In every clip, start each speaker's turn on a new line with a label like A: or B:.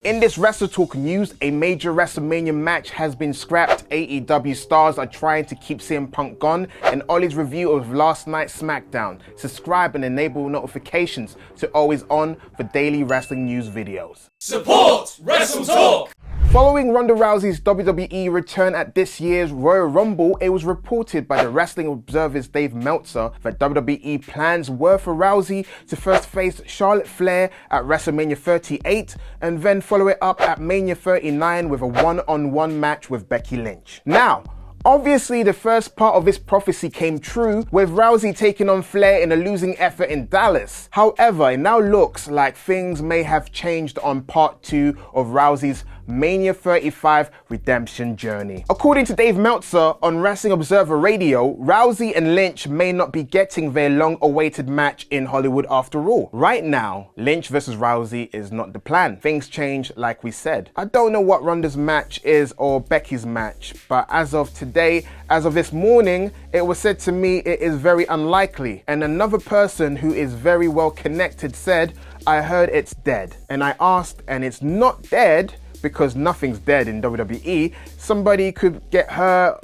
A: In this WrestleTalk news, a major WrestleMania match has been scrapped. AEW stars are trying to keep CM Punk gone, and Ollie's review of last night's SmackDown. Subscribe and enable notifications to always on for daily wrestling news videos.
B: Support WrestleTalk!
A: Following Ronda Rousey's WWE return at this year's Royal Rumble, it was reported by the Wrestling Observer's Dave Meltzer that WWE plans were for Rousey to first face Charlotte Flair at WrestleMania 38 and then follow it up at Mania 39 with a one-on-one match with Becky Lynch. Now, obviously, the first part of this prophecy came true, with Rousey taking on Flair in a losing effort in Dallas. However, it now looks like things may have changed on part 2 of Rousey's Mania 35 redemption journey. According to Dave Meltzer on Wrestling Observer Radio, Rousey and Lynch may not be getting their long-awaited match in Hollywood after all. Right now, Lynch versus Rousey is not the plan. Things change like we said. I don't know what Ronda's match is or Becky's match, but as of today, as of this morning, it was said to me it is very unlikely. And another person who is very well connected said, "I heard it's dead." And I asked, and it's not dead, because nothing's dead in WWE. Somebody could get hurt,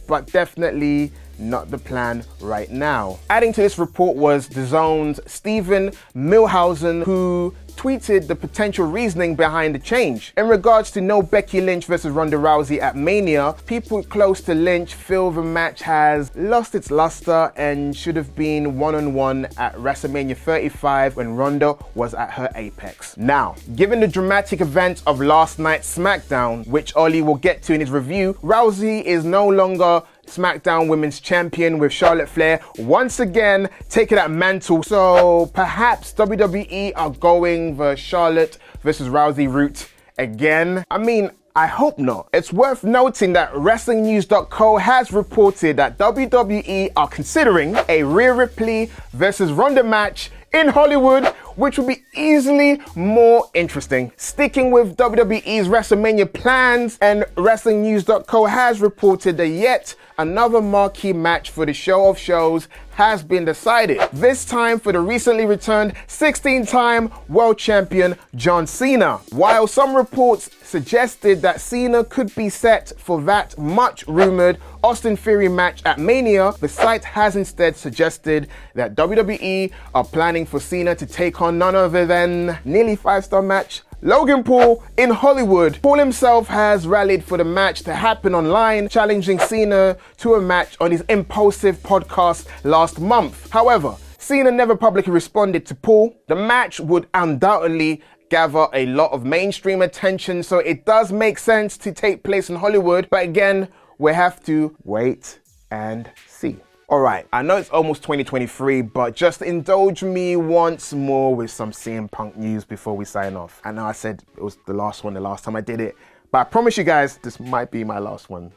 A: but definitely not the plan right now. Adding to this report was DAZN's Stephen Milhausen, who tweeted the potential reasoning behind the change. In regards to no Becky Lynch versus Ronda Rousey at Mania, people close to Lynch feel the match has lost its luster and should have been one-on-one at WrestleMania 35 when Ronda was at her apex. Now, given the dramatic events of last night's SmackDown, which Ollie will get to in his review, Rousey is no longer SmackDown Women's Champion, with Charlotte Flair once again taking that mantle. So perhaps WWE are going the Charlotte versus Rousey route again. I mean, I hope not. It's worth noting that WrestlingNews.co has reported that WWE are considering a Rhea Ripley versus Ronda match in Hollywood, which would be easily more interesting. Sticking with WWE's WrestleMania plans, and WrestlingNews.co has reported that yet another marquee match for the show of shows has been decided. This time for the recently returned 16-time world champion John Cena. While some reports suggested that Cena could be set for that much rumored Austin Theory match at Mania, the site has instead suggested that WWE are planning for Cena to take on none other than nearly 5-star match Logan Paul in Hollywood. Paul himself has rallied for the match to happen online, challenging Cena to a match on his Impulsive podcast last month. However, Cena never publicly responded to Paul. The match would undoubtedly gather a lot of mainstream attention, so it does make sense to take place in Hollywood, but again, we have to wait and see. Alright, I know it's almost 2023, but just indulge me once more with some CM Punk news before we sign off. I know I said it was the last one the last time I did it, but I promise you guys this might be my last one.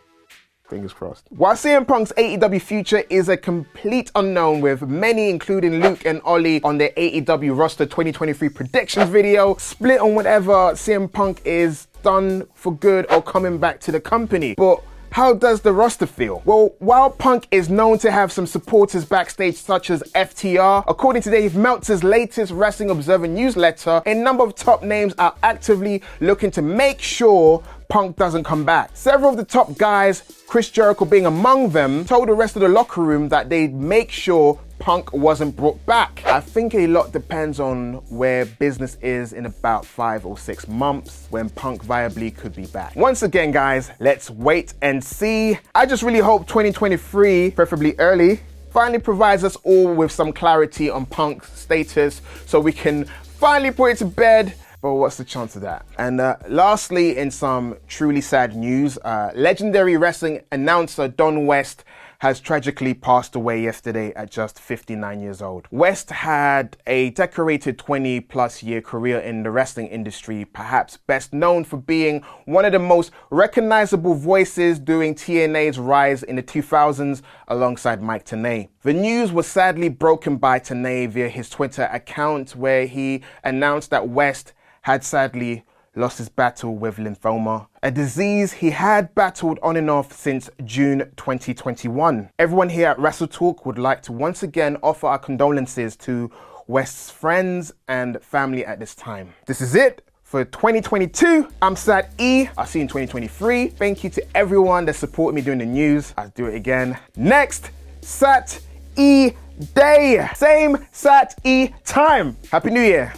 A: Fingers crossed. While CM Punk's AEW future is a complete unknown, with many, including Luke and Ollie, on their AEW roster 2023 predictions video, split on whatever CM Punk is done for good or coming back to the company. But how does the roster feel? Well, while Punk is known to have some supporters backstage such as FTR, according to Dave Meltzer's latest Wrestling Observer newsletter, a number of top names are actively looking to make sure Punk doesn't come back. Several of the top guys, Chris Jericho being among them, told the rest of the locker room that they'd make sure Punk wasn't brought back. I think a lot depends on where business is in about 5 or 6 months when Punk viably could be back. Once again, guys, let's wait and see. I just really hope 2023, preferably early, finally provides us all with some clarity on Punk's status so we can finally put it to bed. But what's the chance of that? And lastly, in some truly sad news, legendary wrestling announcer Don West has tragically passed away yesterday at just 59 years old. West had a decorated 20-plus year career in the wrestling industry, perhaps best known for being one of the most recognizable voices during TNA's rise in the 2000s alongside Mike Tenay. The news was sadly broken by Tenay via his Twitter account, where he announced that West had sadly lost his battle with lymphoma, a disease he had battled on and off since June 2021. Everyone here at WrestleTalk would like to once again offer our condolences to West's friends and family at this time. This is it for 2022. I'm Sat E. I'll see you in 2023. Thank you to everyone that supported me during the news. I'll do it again next Sat E Day. Same Sat E time. Happy New Year.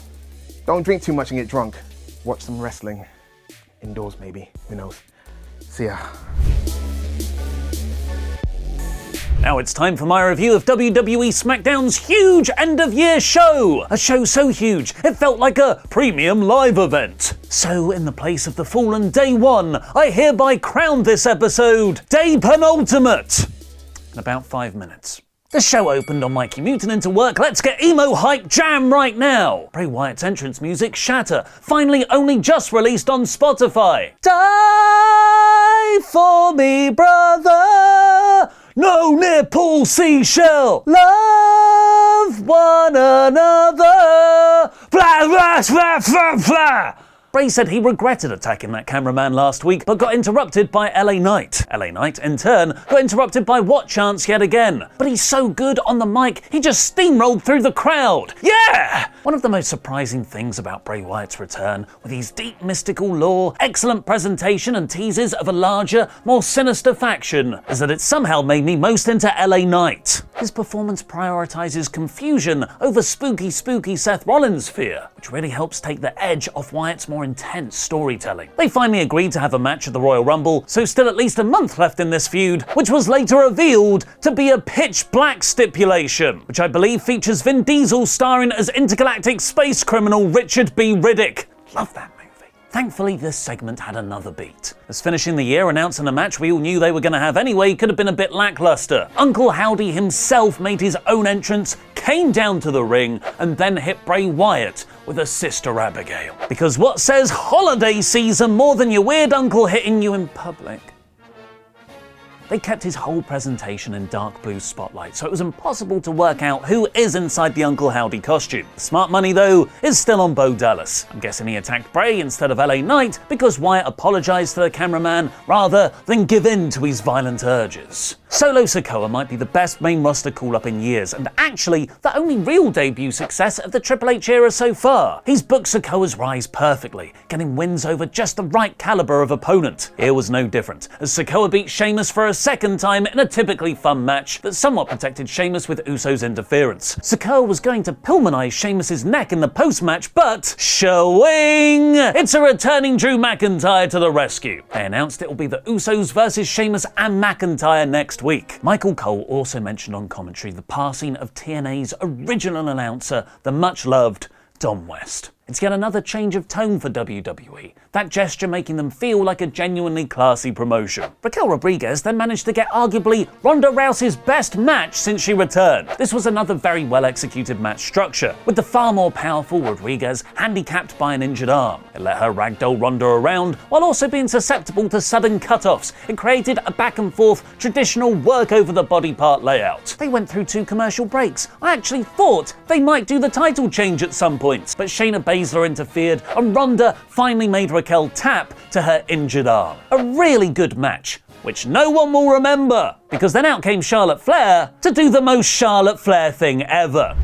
A: Don't drink too much and get drunk. Watch some wrestling. Indoors maybe. Who knows? See ya.
C: Now it's time for my review of WWE SmackDown's huge end-of-year show. A show so huge, it felt like a premium live event. So in the place of the Fallen Day 1, I hereby crown this episode Day Penultimate. In about 5 minutes. The show opened on my commuting into work. Let's get emo hype jam right now. Bray Wyatt's entrance music, Shatter, finally only just released on Spotify. Die for me, brother. No nipple seashell. Love one another. Fly, fly, fly, fly, fly. Bray said he regretted attacking that cameraman last week, but got interrupted by LA Knight. LA Knight, in turn, got interrupted by What Chance yet again. But he's so good on the mic, he just steamrolled through the crowd. Yeah! One of the most surprising things about Bray Wyatt's return, with his deep mystical lore, excellent presentation and teases of a larger, more sinister faction, is that it somehow made me most into LA Knight. His performance prioritizes confusion over spooky Seth Rollins' fear, which really helps take the edge off Wyatt's more intense storytelling. They finally agreed to have a match at the Royal Rumble, so still at least a month left in this feud, which was later revealed to be a pitch black stipulation, which I believe features Vin Diesel starring as intergalactic space criminal Richard B. Riddick. Love that movie. Thankfully, this segment had another beat, as finishing the year announcing a match we all knew they were going to have anyway could have been a bit lackluster. Uncle Howdy himself made his own entrance, came down to the ring, and then hit Bray Wyatt with a Sister Abigail. Because what says holiday season more than your weird uncle hitting you in public? They kept his whole presentation in dark blue spotlight, so it was impossible to work out who is inside the Uncle Howdy costume. The smart money, though, is still on Bo Dallas. I'm guessing he attacked Bray instead of LA Knight because Wyatt apologized to the cameraman rather than give in to his violent urges. Solo Sikoa might be the best main roster call-up in years, and actually the only real debut success of the Triple H era so far. He's booked Sikoa's rise perfectly, getting wins over just the right caliber of opponent. Here was no different, as Sikoa beat Sheamus for a second time in a typically fun match that somewhat protected Sheamus with Uso's interference. Sikoa was going to Pillmanize Sheamus's neck in the post-match, but showing! It's a returning Drew McIntyre to the rescue. They announced it will be the Usos versus Sheamus and McIntyre next week. Michael Cole also mentioned on commentary the passing of TNA's original announcer, the much-loved Dom West. It's yet another change of tone for WWE, that gesture making them feel like a genuinely classy promotion. Raquel Rodriguez then managed to get arguably Ronda Rousey's best match since she returned. This was another very well executed match structure, with the far more powerful Rodriguez handicapped by an injured arm. It let her ragdoll Ronda around while also being susceptible to sudden cutoffs. It created a back and forth traditional work over the body part layout. They went through 2 commercial breaks. I actually thought they might do the title change at some point, but Shayna Baszler interfered and Ronda finally made Raquel tap to her injured arm. A really good match, which no one will remember, because then out came Charlotte Flair to do the most Charlotte Flair thing ever.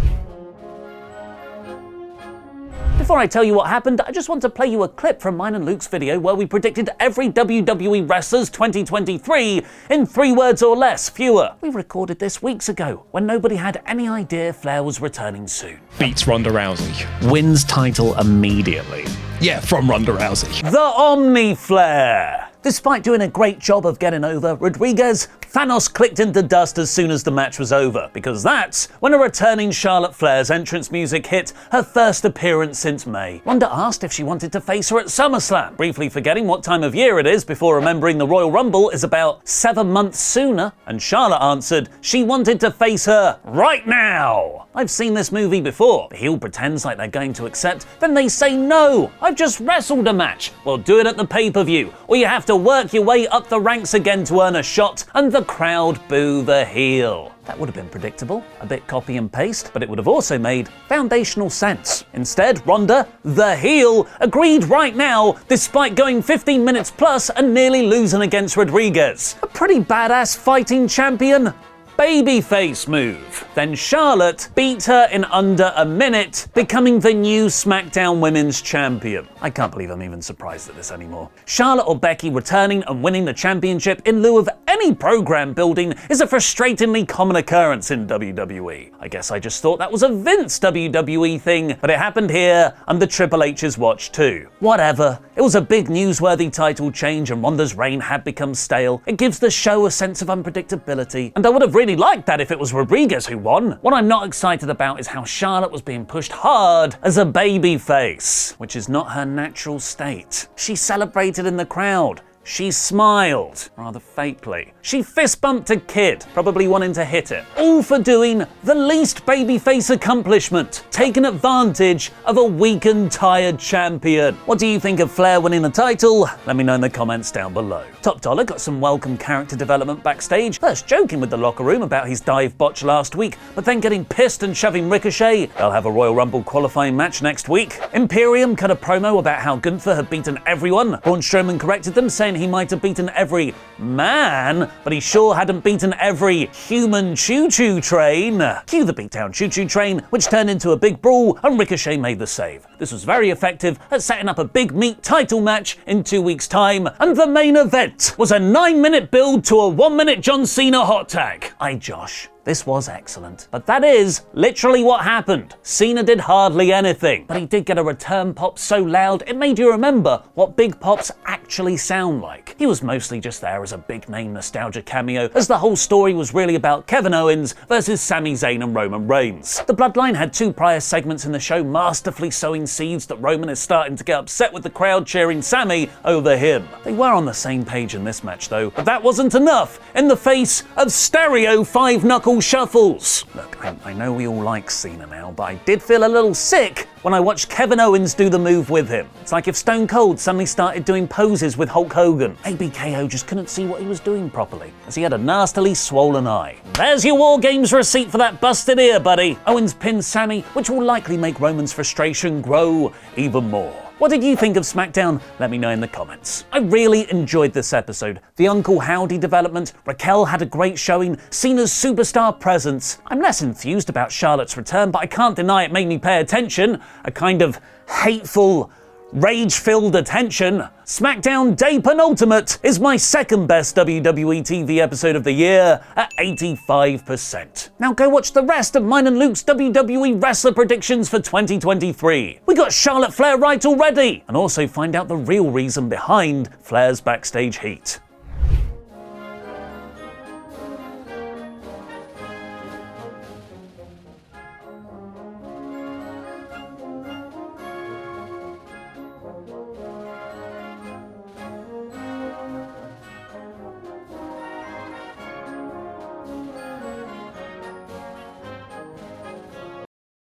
C: Before I tell you what happened, I just want to play you a clip from mine and Luke's video where we predicted every WWE wrestler's 2023 in 3 words or less, fewer. We recorded this weeks ago, when nobody had any idea Flair was returning soon.
B: Beats Ronda Rousey.
C: Wins title immediately.
B: Yeah, from Ronda Rousey.
C: The Omni Flair! Despite doing a great job of getting over Rodriguez, Thanos clicked into dust as soon as the match was over, because that's when a returning Charlotte Flair's entrance music hit her first appearance since May. Ronda asked if she wanted to face her at SummerSlam, briefly forgetting what time of year it is before remembering the Royal Rumble is about 7 months sooner, and Charlotte answered she wanted to face her right now. I've seen this movie before. The heel pretends like they're going to accept, then they say no, I've just wrestled a match. Well, do it at the pay-per-view, or you have to work your way up the ranks again to earn a shot, and the crowd boo the heel. That would have been predictable, a bit copy and paste, but it would have also made foundational sense. Instead, Ronda, the heel, agreed right now, despite going 15 minutes plus and nearly losing against Rodriguez. A pretty badass fighting champion, babyface move. Then Charlotte beat her in under a minute, becoming the new SmackDown Women's Champion. I can't believe I'm even surprised at this anymore. Charlotte or Becky returning and winning the championship in lieu of any program building is a frustratingly common occurrence in WWE. I guess I just thought that was a Vince WWE thing, but it happened here under Triple H's watch too. Whatever, it was a big newsworthy title change and Ronda's reign had become stale. It gives the show a sense of unpredictability, and I would have really liked that if it was Rodriguez who won. What I'm not excited about is how Charlotte was being pushed hard as a babyface, which is not her natural state. She celebrated in the crowd. She smiled, rather fakely. She fist bumped a kid, probably wanting to hit it. All for doing the least babyface accomplishment, taking advantage of a weak and tired champion. What do you think of Flair winning the title? Let me know in the comments down below. Top Dollar got some welcome character development backstage, first joking with the locker room about his dive botch last week, but then getting pissed and shoving Ricochet. They'll have a Royal Rumble qualifying match next week. Imperium cut a promo about how Gunther had beaten everyone. Braun Strowman corrected them, saying he might have beaten every man, but he sure hadn't beaten every human choo-choo train. Cue the beatdown choo-choo train, which turned into a big brawl, and Ricochet made the save. This was very effective at setting up a big meat title match in 2 weeks' time, and the main event was a 9-minute build to a 1-minute John Cena hot tag. Aye, Josh. This was excellent. But that is literally what happened. Cena did hardly anything, but he did get a return pop so loud it made you remember what big pops actually sound like. He was mostly just there as a big name nostalgia cameo, as the whole story was really about Kevin Owens versus Sami Zayn and Roman Reigns. The Bloodline had 2 prior segments in the show masterfully sowing seeds that Roman is starting to get upset with the crowd cheering Sami over him. They were on the same page in this match though, but that wasn't enough in the face of stereo 5-knuckle shuffles. Look, I know we all like Cena now, but I did feel a little sick when I watched Kevin Owens do the move with him. It's like if Stone Cold suddenly started doing poses with Hulk Hogan. ABKO just couldn't see what he was doing properly, as he had a nastily swollen eye. There's your War Games receipt for that busted ear, buddy. Owens pins Sami, which will likely make Roman's frustration grow even more. What did you think of SmackDown? Let me know in the comments. I really enjoyed this episode. The Uncle Howdy development, Raquel had a great showing, Cena's superstar presence. I'm less enthused about Charlotte's return, but I can't deny it made me pay attention. A kind of hateful, rage-filled attention. SmackDown Day Penultimate is my second best WWE TV episode of the year at 85%. Now go watch the rest of mine and Luke's WWE wrestler predictions for 2023. We got Charlotte Flair right already, and also find out the real reason behind Flair's backstage heat.